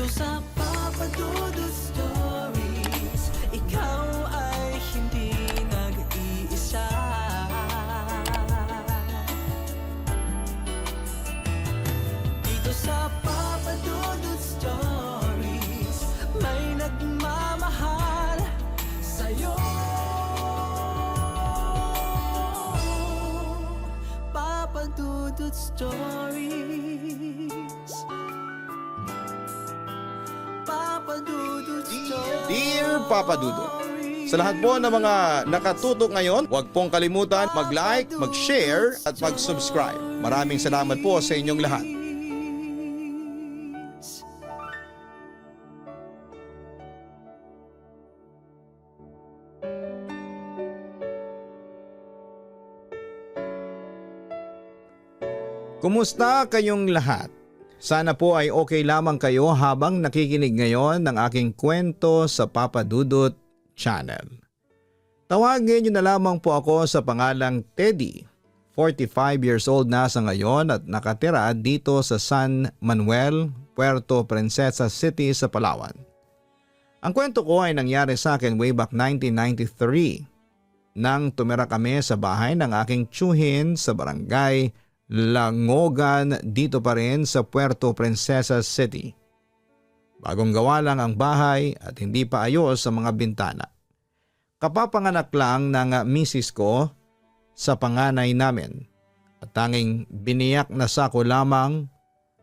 sa Papa Dudut Stories, ikaw ay hindi nag-iisa. Dito sa Papa Dudut Stories, may nagmamahal sa'yo. Papa Dudut Stories, Papa Dudut Stories. Dear Papa Dudut, sa lahat po ng mga nakatutok ngayon, huwag pong kalimutan mag-like, mag-share at mag-subscribe. Maraming salamat po sa inyong lahat. Kumusta kayong lahat? Sana po ay okay lamang kayo habang nakikinig ngayon ng aking kwento sa Papa Dudut Channel. Tawagin niyo na lamang po ako sa pangalang Teddy. 45 years old na sa ngayon at nakatira dito sa San Manuel, Puerto Princesa City sa Palawan. Ang kwento ko ay nangyari sa akin way back 1993 nang tumira kami sa bahay ng aking tiyuhin sa barangay Langogan dito pa rin sa Puerto Princesa City. Bagong gawa lang ang bahay at hindi pa ayos sa mga bintana. Kapapanganak lang ng misis ko sa panganay namin at tanging biniyak na sako lamang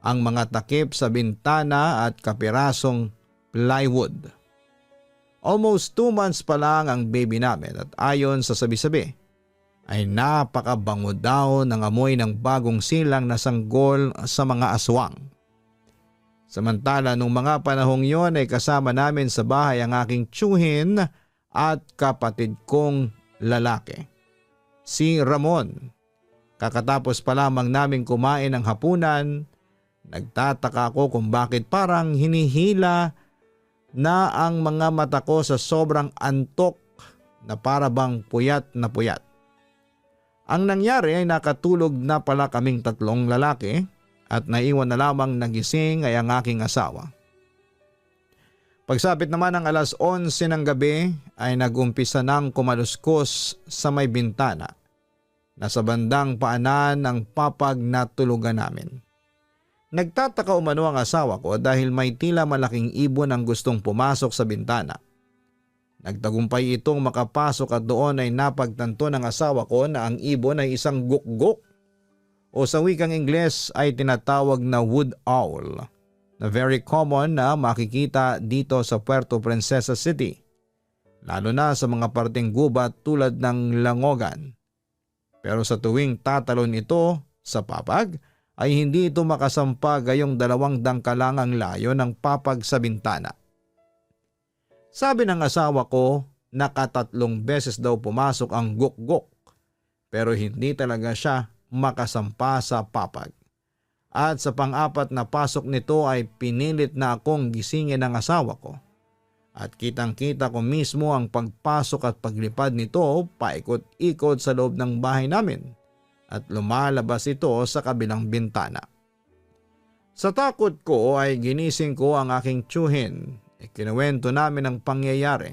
ang mga takip sa bintana at kapirasong plywood. Almost 2 months pa lang ang baby namin at ayon sa sabi-sabi ay napakabango daw ng amoy ng bagong silang na sanggol sa mga aswang. Samantala nung mga panahong yon ay kasama namin sa bahay ang aking tiyuhin at kapatid kong lalaki, si Ramon. Kakatapos pa lamang namin kumain ng hapunan, nagtataka ako kung bakit parang hinihila na ang mga mata ko sa sobrang antok na para bang puyat na puyat. Ang nangyari ay nakatulog na pala kaming 3 lalaki at naiwan na lamang nagising ay ang aking asawa. Pagsapit naman ng 11:00 ng gabi ay nag-umpisa nang kumaluskos sa may bintana na sa bandang paanan ng papag na tulugan namin. Nagtataka umano ang asawa ko dahil may tila malaking ibon ang gustong pumasok sa bintana. Nagtagumpay itong makapasok at doon ay napagtanto ng asawa ko na ang ibon ay isang gukgok o sa wikang Ingles ay tinatawag na wood owl na very common na makikita dito sa Puerto Princesa City, lalo na sa mga parteng gubat tulad ng Langogan. Pero sa tuwing tatalon ito sa papag ay hindi ito makasampa gayong 2 dangkalang ang layo ng papag sa bintana. Sabi ng asawa ko, 3 beses daw pumasok ang gukgok pero hindi talaga siya makasampa sa papag. At sa pang-4 na pasok nito ay pinilit na akong gisingin ng asawa ko. At kitang-kita ko mismo ang pagpasok at paglipad nito paikot-ikot sa loob ng bahay namin at lumalabas ito sa kabilang bintana. Sa takot ko ay ginising ko ang aking tiyuhin. Kinuwento namin ang pangyayari.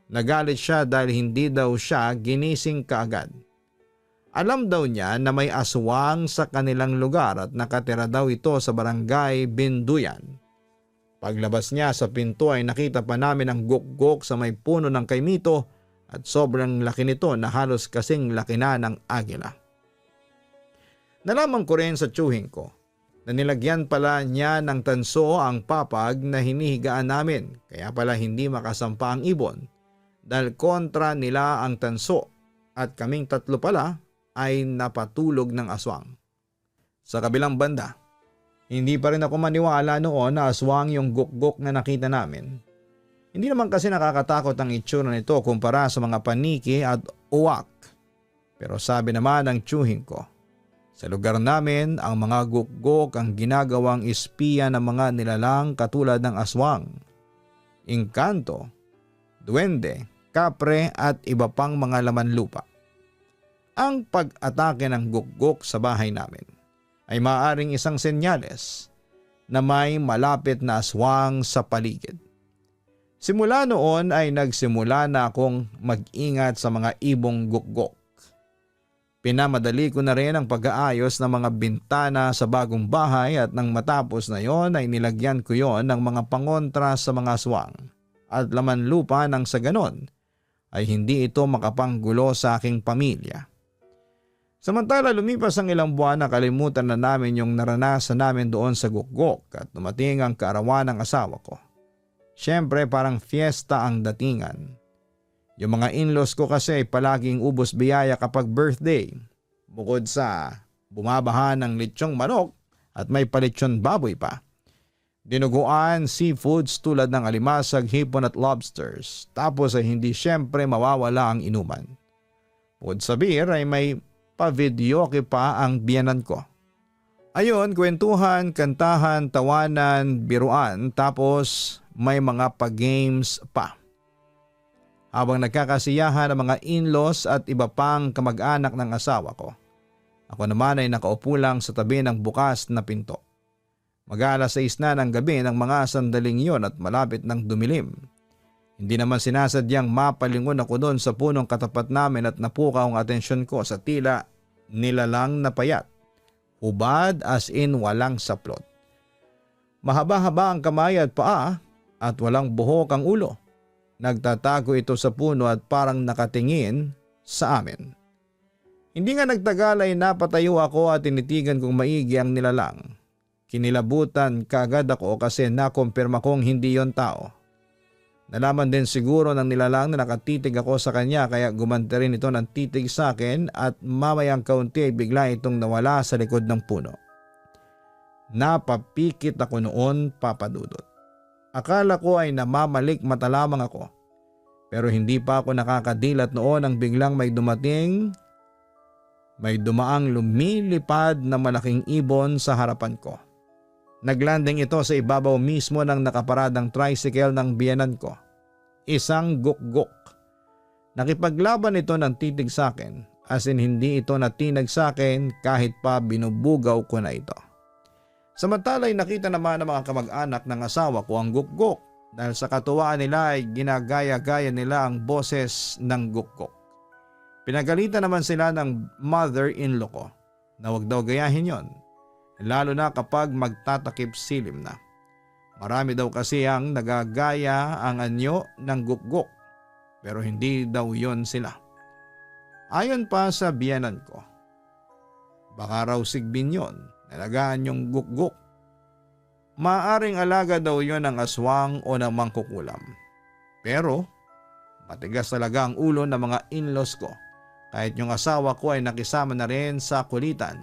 Nagalit siya dahil hindi daw siya ginising kaagad. Alam daw niya na may aswang sa kanilang lugar at nakatira daw ito sa barangay Binduyan. Paglabas niya sa pinto ay nakita pa namin ang gukgok sa may puno ng kaimito at sobrang laki nito na halos kasing laki na ng agila. Nalaman ko rin sa tiyuhin ko na nilagyan pala niya ng tanso ang papag na hinihigaan namin kaya pala hindi makasampa ang ibon dahil kontra nila ang tanso at kaming 3 pala ay napatulog ng aswang. Sa kabilang banda, hindi pa rin ako maniwala noon na aswang yung gukgok na nakita namin. Hindi naman kasi nakakatakot ang itsura nito kumpara sa mga paniki at uwak. Pero sabi naman ng tiyuhin ko, sa lugar namin ang mga gukgok ang ginagawang espiya ng mga nilalang katulad ng aswang, engkanto, duwende, kapre at iba pang mga laman lupa. Ang pag-atake ng gukgok sa bahay namin ay maaaring isang senyales na may malapit na aswang sa paligid. Simula noon ay nagsimula na akong mag-ingat sa mga ibong gukgok. Pinamadali ko na rin ang pag-aayos ng mga bintana sa bagong bahay at nang matapos na yon ay nilagyan ko yon ng mga pangontra sa mga aswang at laman lupa nang sa ganon ay hindi ito makapanggulo sa aking pamilya. Samantala lumipas ang ilang buwan, nakalimutan na namin yung naranasan namin doon sa gukgok at dumating ang kaarawan ng asawa ko. Siyempre parang fiesta ang datingan. Yung mga in-laws ko kasi ay palaging ubos biyaya kapag birthday. Bukod sa bumabahan ng litsyong manok at may palitsyon baboy pa. Dinuguan, seafoods tulad ng alimasag, hipon at lobsters. Tapos ay hindi siyempre mawawala ang inuman. Bukod sa beer ay may pa-videoke pa ang biyanan ko. Ayon, kwentuhan, kantahan, tawanan, biruan, tapos may mga pa-games pa. Habang nagkakasiyahan ang mga in-laws at iba pang kamag-anak ng asawa ko, ako naman ay nakaupo lang sa tabi ng bukas na pinto. Mag-alas 6 na ng gabi ng mga sandaling yon at malapit ng dumilim. Hindi naman sinasadyang mapalingon ako doon sa punong katapat namin at napukaw ang atensyon ko sa tila nilalang na payat. Hubad as in walang saplot. Mahaba-haba ang kamay at paa at walang buhok ang ulo. Nagtatago ito sa puno at parang nakatingin sa amin. Hindi nga nagtagal ay napatayo ako at tinitigan kong maigi ang nilalang. Kinilabutan kagad ako kasi nakumpirma kong hindi yon tao. Nalaman din siguro ng nilalang na nakatitig ako sa kanya kaya gumanti rin ito ng titig sa akin at mamayang kaunti ay bigla itong nawala sa likod ng puno. Napapikit ako noon, Papa Dudut. Akala ko ay namamalik mata lamang ako. Pero hindi pa ako nakakadilat noon nang biglang may dumaang lumilipad na malaking ibon sa harapan ko. Naglanding ito sa ibabaw mismo ng nakaparadang tricycle ng biyanan ko. Isang gukgok. Nakipaglaban ito ng titig sa akin, as in hindi ito natinag sa akin kahit pa binubugaw ko na ito. Samantala ay nakita naman ng mga kamag-anak ng asawa ko ang gukgok dahil sa katuwaan nila ay ginagaya-gaya nila ang boses ng gukgok. Pinagalitan naman sila ng mother-in-law ko na wag daw gayahin yon, lalo na kapag magtatakip silim na. Marami daw kasi ang nagagaya ang anyo ng gukgok pero hindi daw yon sila. Ayon pa sa biyanan ko, baka raw sigbin yon. Nalagaan yung gukgok. Maaring alaga daw yon ng aswang o ng mangkukulam. Pero matigas talaga ang ulo ng mga in-laws ko kahit yung asawa ko ay nakisama na rin sa kulitan.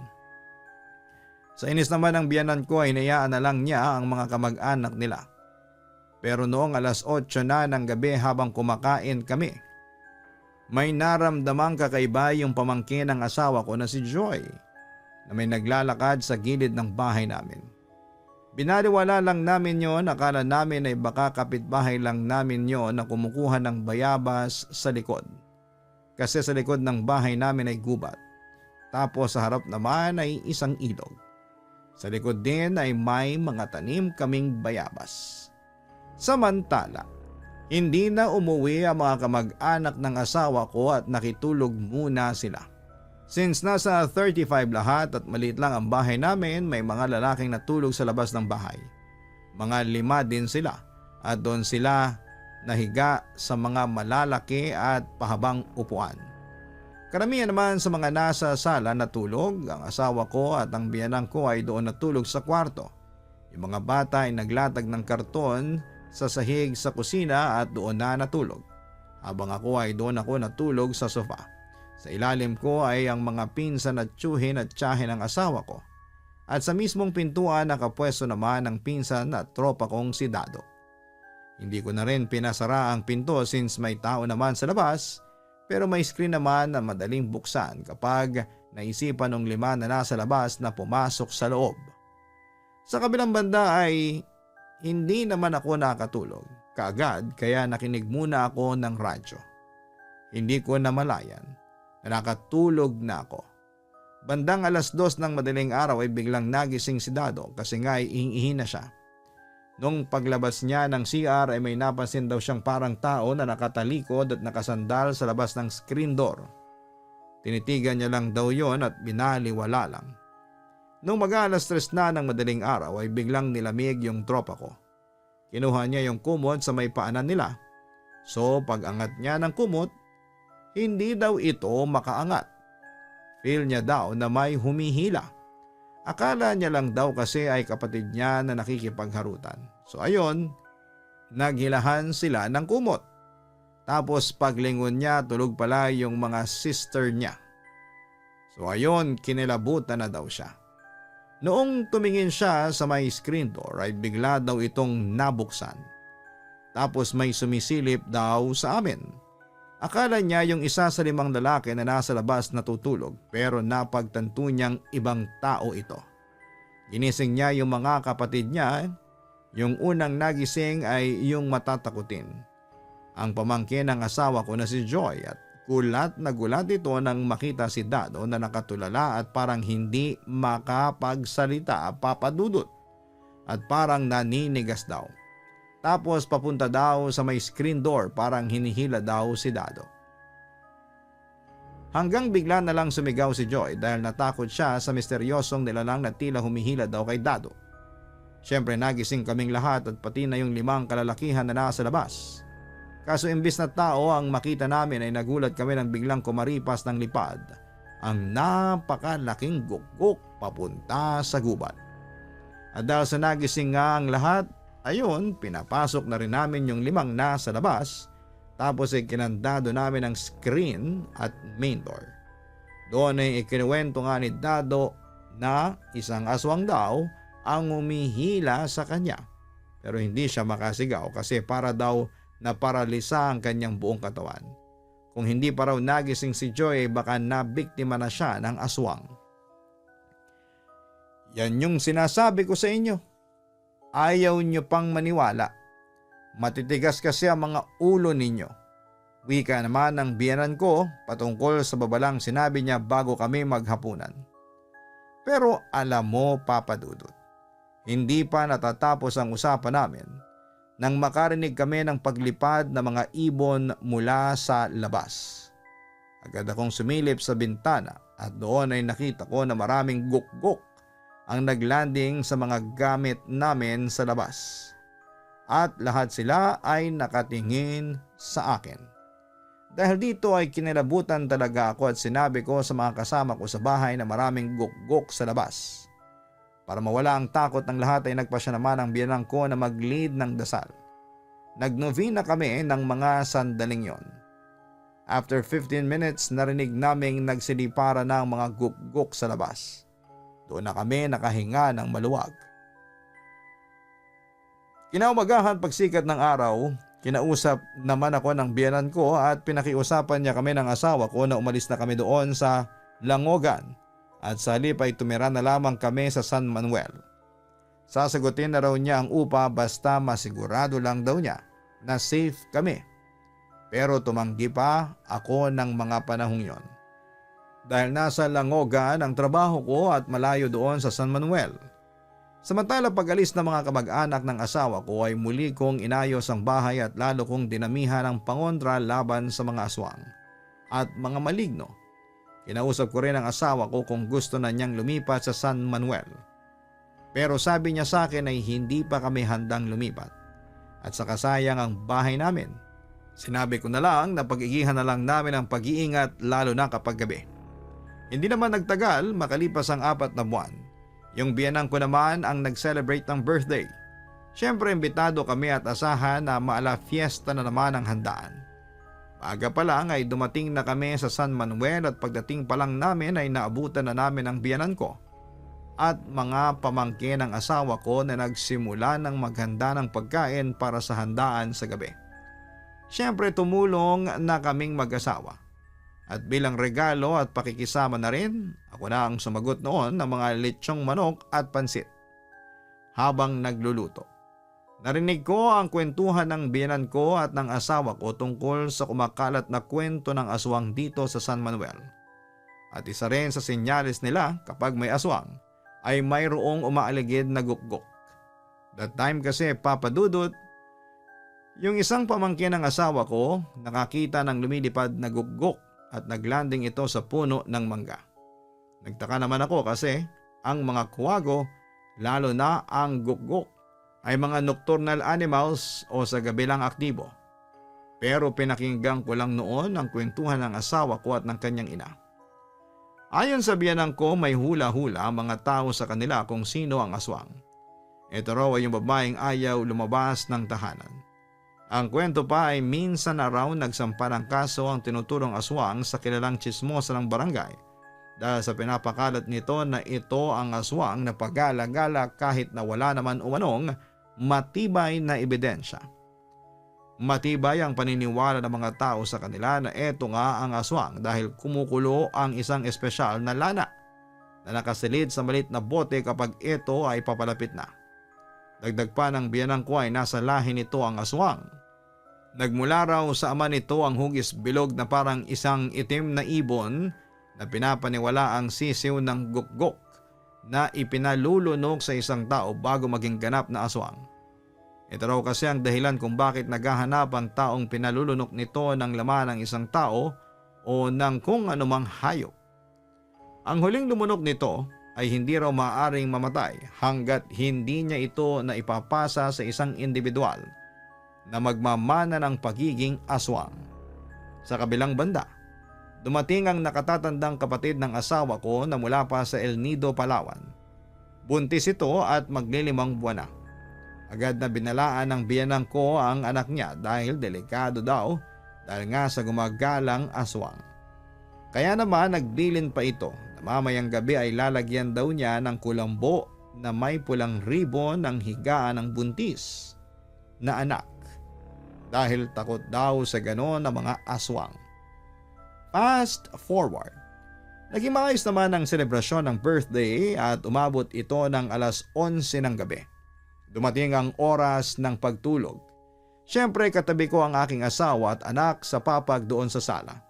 Sa inis naman ng biyanan ko ay inayaan na lang niya ang mga kamag-anak nila. Pero noong alas 8 na ng gabi habang kumakain kami, may naramdamang kakaiba yung pamangkin ng asawa ko na si Joy na may naglalakad sa gilid ng bahay namin. Binaliwala lang namin yon, akala namin ay baka kapitbahay lang namin yon na kumukuha ng bayabas sa likod. Kasi sa likod ng bahay namin ay gubat. Tapos sa harap naman ay isang ilog. Sa likod din ay may mga tanim kaming bayabas. Samantala, hindi na umuwi ang mga kamag-anak ng asawa ko at nakitulog muna sila. Since nasa 35 lahat at maliit lang ang bahay namin, may mga lalaking natulog sa labas ng bahay. Mga 5 din sila at doon sila nahiga sa mga malalaki at pahabang upuan. Karamihan naman sa mga nasa sala natulog, ang asawa ko at ang biyanang ko ay doon natulog sa kwarto. Yung mga bata ay naglatag ng karton sa sahig sa kusina at doon na natulog. Habang ako ay doon ako natulog sa sofa. Sa ilalim ko ay ang mga pinsan at tiyuhin at tiyahin ng asawa ko. At sa mismong pintuan nakapwesto naman ang pinsan at tropa kong si Dado. Hindi ko na rin pinasara ang pinto since may tao naman sa labas, pero may screen naman na madaling buksan kapag naisipan ng 5 na nasa labas na pumasok sa loob. Sa kabilang banda ay hindi naman ako nakatulog kaagad kaya nakinig muna ako ng radyo. Hindi ko namalayan na nakatulog na ako. Bandang 2:00 ng madaling araw ay biglang nagising si Dado kasi nga ay ihi na siya. Nung paglabas niya ng CR ay may napansin daw siyang parang tao na nakatalikod at nakasandal sa labas ng screen door. Tinitigan niya lang daw yon at binaliwala lang. Nung mag-3 na ng madaling araw ay biglang nilamig yung tropa ko. Kinuha niya yung kumot sa may paanan nila. So pag-angat niya ng kumot, hindi daw ito makaangat. Feel niya daw na may humihila. Akala niya lang daw kasi ay kapatid niya na nakikipagharutan. So ayon, naghilahan sila ng kumot. Tapos paglingon niya tulog pala yung mga sister niya. So ayon, kinilabutan na daw siya. Noong tumingin siya sa may screen door ay bigla daw itong nabuksan. Tapos may sumisilip daw sa amin. Akala niya yung isa sa 5 lalaki na nasa labas natutulog pero napagtanto niyang ibang tao ito. Ginising niya yung mga kapatid niya. Yung unang nagising ay yung matatakutin. Ang pamangkin ng asawa ko na si Joy at gulat na gulat ito nang makita si Dado na nakatulala at parang hindi makapagsalita, papadudot at parang naninigas daw. Tapos papunta daw sa may screen door parang hinihila daw si Dado. Hanggang bigla na lang sumigaw si Joy dahil natakot siya sa misteryosong nilalang na tila humihila daw kay Dado. Siyempre nagising kaming lahat at pati na yung 5 kalalakihan na nasa labas. Kaso imbis na tao ang makita namin ay nagulat kami nang biglang kumaripas ng lipad ang napakalaking gugok papunta sa gubat. At dahil sa nagising nga ang lahat, ayun, pinapasok na rin namin yung 5 nasa labas tapos ay kinandado namin ang screen at main door. Doon ay ikinuwento nga ni Dado na isang aswang daw ang umihila sa kanya. Pero hindi siya makasigaw kasi para daw naparalisa ang kanyang buong katawan. Kung hindi pa raw nagising si Joy baka nabiktima na siya ng aswang. Yan yung sinasabi ko sa inyo. Ayaw nyo pang maniwala. Matitigas kasi ang mga ulo ninyo. Wika naman ng biyenan ko patungkol sa babalang sinabi niya bago kami maghapunan. Pero alam mo, Papa Dudut, hindi pa natatapos ang usapan namin nang makarinig kami ng paglipad ng mga ibon mula sa labas. Agad akong sumilip sa bintana at doon ay nakita ko na maraming gukgok ang naglanding sa mga gamit namin sa labas. At lahat sila ay nakatingin sa akin. Dahil dito ay kinilabutan talaga ako at sinabi ko sa mga kasama ko sa bahay na maraming gukgok sa labas. Para mawala ang takot ng lahat ay nagpasya naman ang biyanang ko na mag-lead ng dasal. Nagnovena kami ng mga sandaling yon. After 15 minutes narinig naming nagsilipara ng mga gukgok sa labas. Doon na kami nakahinga ng maluwag. Kinaumagahan pagsikat ng araw, kinausap naman ako ng biyanan ko at pinakiusapan niya kami ng asawa ko na umalis na kami doon sa Langogan. At sa halip ay tumira na lamang kami sa San Manuel. Sasagutin na raw niya ang upa basta masigurado lang daw niya na safe kami. Pero tumanggi pa ako ng mga panahong yon. Dahil nasa Langogan ang trabaho ko at malayo doon sa San Manuel. Samantala pag-alis ng mga kamag-anak ng asawa ko ay muli kong inayos ang bahay at lalo kong dinamihan ang pangontra laban sa mga aswang at mga maligno. Kinausap ko rin ang asawa ko kung gusto na niyang lumipat sa San Manuel. Pero sabi niya sa akin ay hindi pa kami handang lumipat at saka sayang ang bahay namin. Sinabi ko na lang na pag-igihan na lang namin ang pag-iingat lalo na kapag gabi. Hindi naman nagtagal makalipas ang 4 na buwan. Yung biyanang ko naman ang nag-celebrate ng birthday. Siyempre imbitado kami at asahan na maala fiesta na naman ang handaan. Aga pa lang ay dumating na kami sa San Manuel at pagdating pa lang namin ay naabutan na namin ang biyanan ko at mga pamangkin ng asawa ko na nagsimula ng maghanda ng pagkain para sa handaan sa gabi. Siyempre tumulong na kaming mag-asawa at bilang regalo at pakikisama na rin, ako na ang sumagot noon ng mga lechong manok at pansit. Habang nagluluto, narinig ko ang kwentuhan ng biyanan ko at ng asawa ko tungkol sa kumakalat na kwento ng aswang dito sa San Manuel. At isa rin sa senyales nila kapag may aswang ay mayroong umaaligid na gukgok. That time kasi Papa Dudut, yung isang pamangkin ng asawa ko nakakita ng lumilipad na gukgok at naglanding ito sa puno ng mangga. Nagtaka naman ako kasi ang mga kuwago, lalo na ang gukgok, ay mga nocturnal animals o sa gabi lang aktibo. Pero pinakinggan ko lang noon ang kwentuhan ng asawa ko at ng kanyang ina. Ayon sa biyanang ko, may hula-hula ang mga tao sa kanila kung sino ang aswang. Ito raw ay yung babaeng ayaw lumabas ng tahanan. Ang kwento pa ay minsan na raw nagsampa ng kaso ang tinuturong aswang sa kilalang tsismosa ng barangay dahil sa pinapakalat nito na ito ang aswang na pagala-gala kahit na wala naman umanong matibay na ebidensya. Matibay ang paniniwala ng mga tao sa kanila na ito nga ang aswang dahil kumukulo ang isang espesyal na lana na nakasilid sa maliit na bote kapag ito ay papalapit na. Dagdag pa ng biyanang ko ay nasa lahi nito ang aswang. Nagmula raw sa ama nito ang hugis bilog na parang isang itim na ibon na pinapaniwala ang sisiw ng gukgok na ipinalulunok sa isang tao bago maging ganap na aswang. Ito raw kasi ang dahilan kung bakit naghahanap ang taong pinalulunok nito ng laman ng isang tao o ng kung anumang hayop. Ang huling lumunok nito ay hindi raw maaaring mamatay hanggat hindi niya ito na ipapasa sa isang individual na magmamana ng pagiging aswang. Sa kabilang banda, dumating ang nakatatandang kapatid ng asawa ko na mula pa sa El Nido, Palawan. Buntis ito at maglilimang buwan na. Agad na binalaan ng biyanang ko ang anak niya dahil delikado daw dahil nga sa gumagalang aswang. Kaya naman nagbilin pa ito na mamayang gabi ay lalagyan daw niya ng kulambo na may pulang ribon ng higaan ng buntis na anak dahil takot daw sa ganon na mga aswang. Fast forward. Naging maayos naman ang selebrasyon ng birthday at umabot ito ng alas 11 ng gabi. Dumating ang oras ng pagtulog. Siyempre katabi ko ang aking asawa at anak sa papag doon sa sala.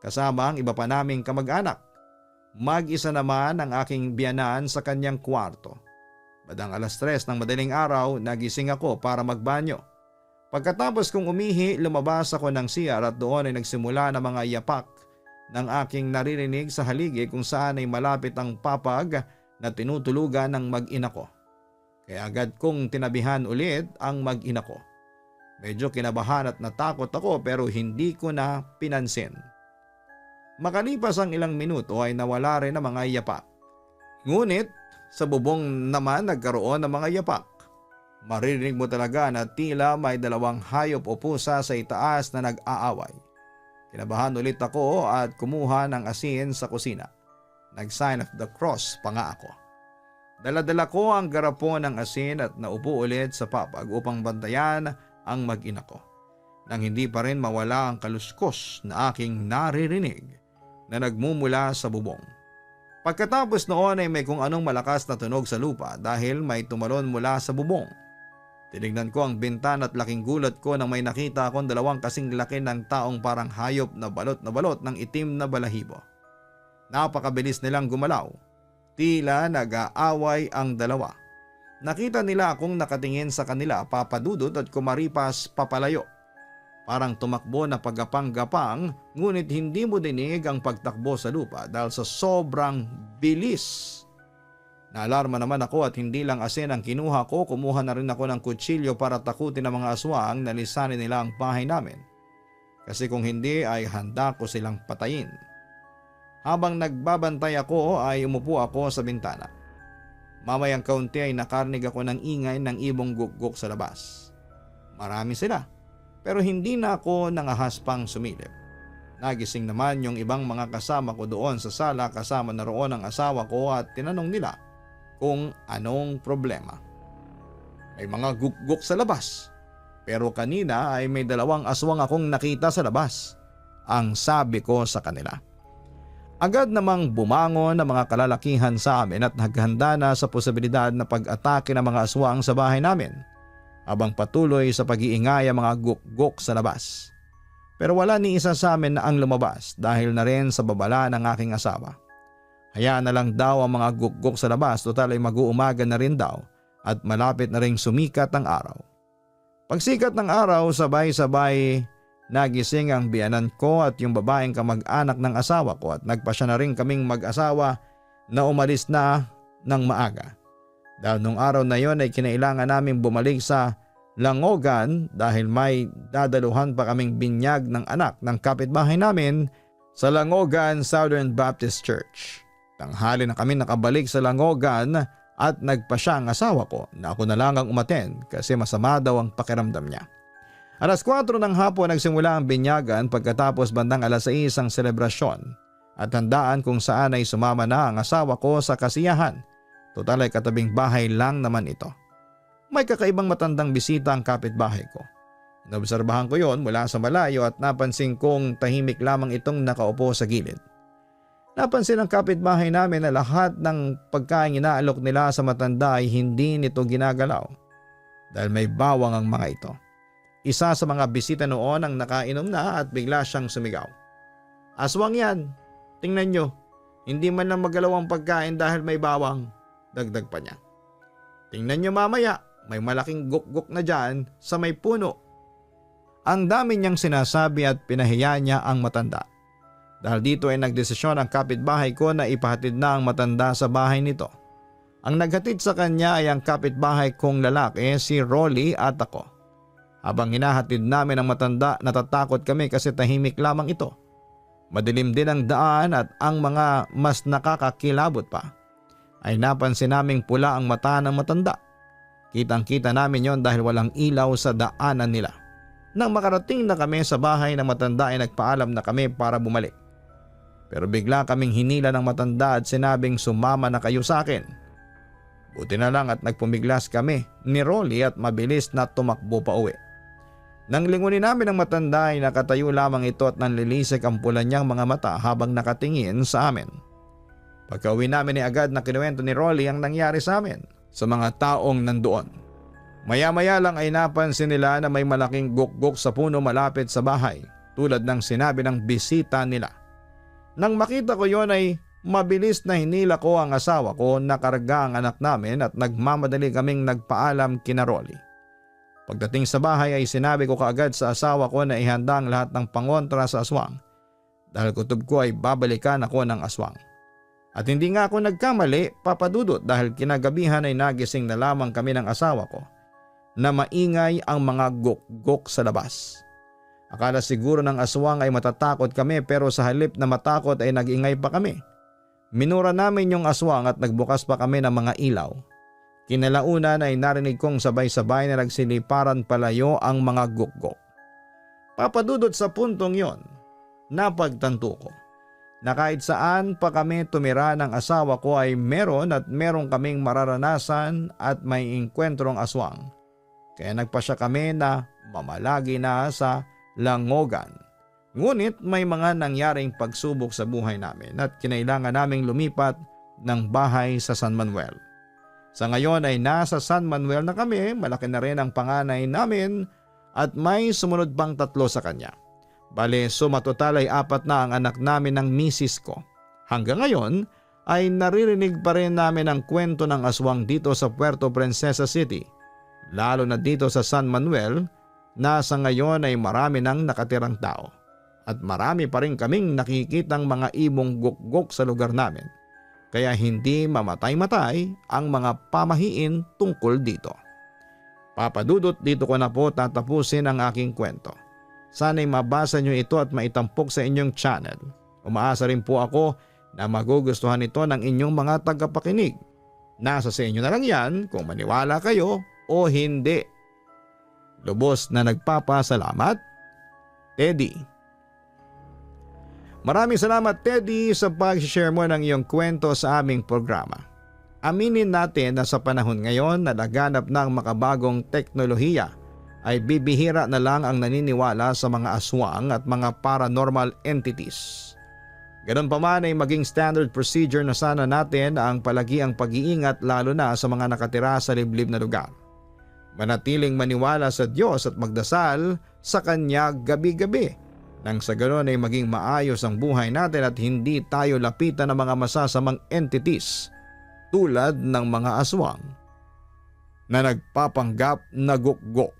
Kasama ang iba pa naming kamag-anak. Mag-isa naman ang aking biyanan sa kanyang kwarto. Badang alas 3 ng madaling araw, nagising ako para magbanyo. Pagkatapos kong umihi, lumabas ako ng CR at doon ay nagsimula ng mga yapak ng aking naririnig sa haligi kung saan ay malapit ang papag na tinutulugan ng mag-ina ko. Kaya agad kong tinabihan ulit ang mag-ina ko. Medyo kinabahan at natakot ako pero hindi ko na pinansin. Makalipas ang ilang minuto ay nawala rin ang mga yapak. Ngunit sa bubong naman nagkaroon ng mga yapak. Maririnig mo talaga na tila may dalawang hayop o pusa sa itaas na nag-aaway. Kinabahan ulit ako at kumuha ng asin sa kusina. Nag-sign of the cross pa nga ako. Dala-dala ko ang garapon ng asin at naupo ulit sa papag upang bantayan ang mag-ina ko. Nang hindi pa rin mawala ang kaluskos na aking naririnig na nagmumula sa bubong. Pagkatapos noon ay may kung anong malakas na tunog sa lupa dahil may tumalon mula sa bubong. Tinignan ko ang bintana at laking gulat ko nang may nakita akong dalawang kasing laki ng taong parang hayop na balot ng itim na balahibo. Napakabilis nilang gumalaw. Tila nag-aaway ang dalawa. Nakita nila akong nakatingin sa kanila papadudot at kumaripas papalayo. Parang tumakbo na pagapang-gapang ngunit hindi mo dinig ang pagtakbo sa lupa dahil sa sobrang bilis. Naalarma naman ako at hindi lang asin ang kinuha ko, kumuha na rin ako ng kutsilyo para takutin ang mga aswang na lisanin nila ang bahay namin. Kasi kung hindi ay handa ko silang patayin. Habang nagbabantay ako ay umupo ako sa bintana. Mamayang kaunti ay nakarinig ako ng ingay ng ibong gukgok sa labas. Marami sila pero hindi na ako nangahaspang sumilip. Nagising naman yung ibang mga kasama ko doon sa sala kasama na roon ang asawa ko at tinanong nila kung anong problema. May mga gukgok sa labas. Pero kanina ay may dalawang aswang akong nakita sa labas. Ang sabi ko sa kanila. Agad namang bumangon ang mga kalalakihan sa amin at naghanda na sa posibilidad na pag-atake ng mga aswang sa bahay namin. Habang patuloy sa pag-iingay ang mga gukgok sa labas. Pero wala ni isa sa amin na ang lumabas dahil na rin sa babala ng aking asawa. Hayaan na lang daw ang mga gukgok sa labas, total ay mag-uumaga na rin daw at malapit na ring sumikat ang araw. Pagsikat ng araw, sabay-sabay nagising ang biyanan ko at yung babaeng kamag-anak ng asawa ko at nagpasya na rin kaming mag-asawa na umalis na ng maaga. Dahil nung araw na yon ay kinailangan namin bumalik sa Langogan dahil may dadaluhan pa kaming binyag ng anak ng kapitbahay namin sa Langogan Southern Baptist Church. Tanghali na kami nakabalik sa Langogan at nagpasya ang asawa ko na ako na lang ang umattend kasi masama daw ang pakiramdam niya. Alas 4 ng hapon nagsimula ang binyagan, pagkatapos bandang alas 6 ang selebrasyon at handaan kung saan ay sumama na ang asawa ko sa kasiyahan. Total ay katabing bahay lang naman ito. May kakaibang matandang bisita ang kapitbahay ko. Naobserbahan ko yon mula sa malayo at napansin kong tahimik lamang itong nakaupo sa gilid. Napansin ng kapitbahay namin na lahat ng pagkain inaalok nila sa matanda ay hindi nito ginagalaw dahil may bawang ang mga ito. Isa sa mga bisita noon ang nakainom na at bigla siyang sumigaw. "Aswang yan! Tingnan nyo! Hindi man lang magalaw ang pagkain dahil may bawang," dagdag pa niya. "Tingnan nyo mamaya! May malaking gukgok na dyan sa may puno." Ang dami niyang sinasabi at pinahiya niya ang matanda. Dahil dito ay nagdesisyon ang kapitbahay ko na ipahatid na ang matanda sa bahay nito. Ang naghatid sa kanya ay ang kapitbahay kong lalaki, si Rolly at ako. Habang hinahatid namin ang matanda, natatakot kami kasi tahimik lamang ito. Madilim din ang daan at ang mga mas nakakakilabot pa ay napansin naming pula ang mata ng matanda. Kitang-kita namin yon dahil walang ilaw sa daanan nila. Nang makarating na kami sa bahay ng matanda ay nagpaalam na kami para bumalik. Pero bigla kaming hinila ng matanda at sinabing sumama na kayo sa akin. Buti na lang at nagpumiglas kami ni Rolly at mabilis na tumakbo pa uwi. Nang lingunin namin ang matanda ay nakatayo lamang ito at nanlilisik ang pula niyang mga mata habang nakatingin sa amin. Pagka-uwi namin ay agad na kinuwento ni Rolly ang nangyari sa amin sa mga taong nandoon. Maya-maya lang ay napansin nila na may malaking gukgok sa puno malapit sa bahay tulad ng sinabi ng bisita nila. Nang makita ko yon ay mabilis na hinila ko ang asawa ko na karga ang anak namin at nagmamadali kaming nagpaalam kina Rolly. Pagdating sa bahay ay sinabi ko kaagad sa asawa ko na ihanda ang lahat ng pangontra sa aswang dahil kutob ko ay babalikan ako ng aswang. At hindi nga ako nagkamali, Papa Dudut, dahil kinagabihan ay nagising na lamang kami ng asawa ko na maingay ang mga gukgok sa labas. Akala siguro ng aswang ay matatakot kami pero sa halip na matakot ay nag-ingay pa kami. Minura namin yung aswang at nagbukas pa kami ng mga ilaw. Kinalaunan ay narinig kong sabay-sabay na nagsiliparan palayo ang mga gukgok. Papa Dudut, sa puntong yon, napagtanto ko na kahit saan pa kami tumira ng asawa ko ay meron kaming mararanasan at may engkwentrong aswang. Kaya nagpasya kami na mamalagi na sa Langogan. Ngunit may mga nangyaring pagsubok sa buhay namin at kinailangan naming lumipat ng bahay sa San Manuel. Sa ngayon ay nasa San Manuel na kami, malaki na rin ang panganay namin at may sumunod pang 3 sa kanya. Bale, sumatotal ay 4 na ang anak namin ng misis ko. Hanggang ngayon ay naririnig pa rin namin ang kwento ng aswang dito sa Puerto Princesa City. Lalo na dito sa San Manuel na sa ngayon ay marami nang nakatirang tao. At marami pa rin kaming nakikitang mga ibong gukgok sa lugar namin. Kaya hindi mamatay-matay ang mga pamahiin tungkol dito. Papa Dudut, dito ko na po tatapusin ang aking kwento. Sana'y mabasa nyo ito at maitampok sa inyong channel. Umaasa rin po ako na magugustuhan ito ng inyong mga tagapakinig. Nasa sa inyo na lang yan kung maniwala kayo o hindi. Lubos na nagpapasalamat, Teddy. Maraming salamat, Teddy, sa pag-share mo ng iyong kwento sa aming programa. Aminin natin na sa panahon ngayon na naganap ng makabagong teknolohiya ay bibihira na lang ang naniniwala sa mga aswang at mga paranormal entities. Ganun pa man ay maging standard procedure na sana natin ang palagiang pag-iingat lalo na sa mga nakatira sa liblib na lugar. Manatiling maniwala sa Diyos at magdasal sa Kanya gabi-gabi nang sa ganoon ay maging maayos ang buhay natin at hindi tayo lapitan ng mga masasamang entities tulad ng mga aswang na nagpapanggap na gukgok.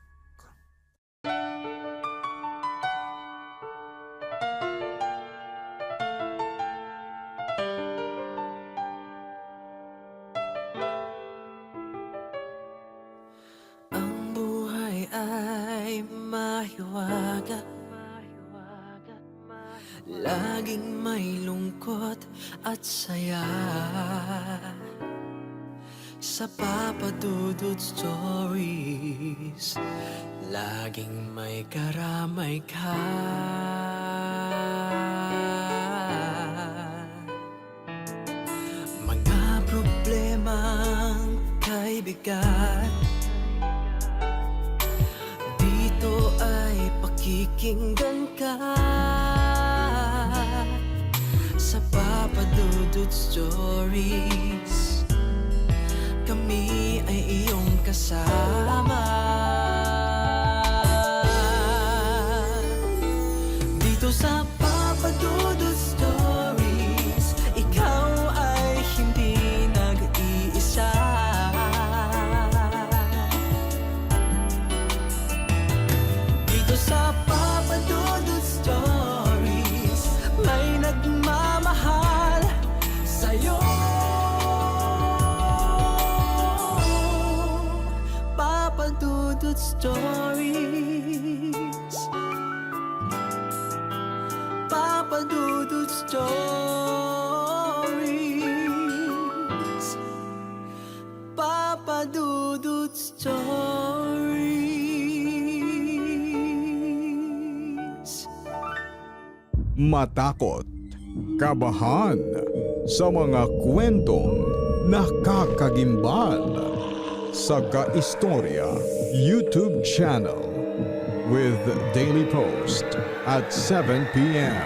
Ang buhay ay mahiwaga, laging may lungkot at saya. Sa Papa Dudut Stories, laging may karamay ka. Mga problemang kay bigat, dito ay pakikinggan ka. Sa Papa Dudut Stories, kami ay iyong kasama. Dito sa Papa Dudut Stories, ikaw ay hindi nag-iisa. Dito sa Papa Dudut Stories, may nagmamahal sa'yo. Papa Dudut Stories, Papa Dudut Stories, Papa Dudut Stories. Matakot, kabahan sa mga kwentong nakakagimbal sa Kaistorya YouTube channel with daily post at 7 p.m.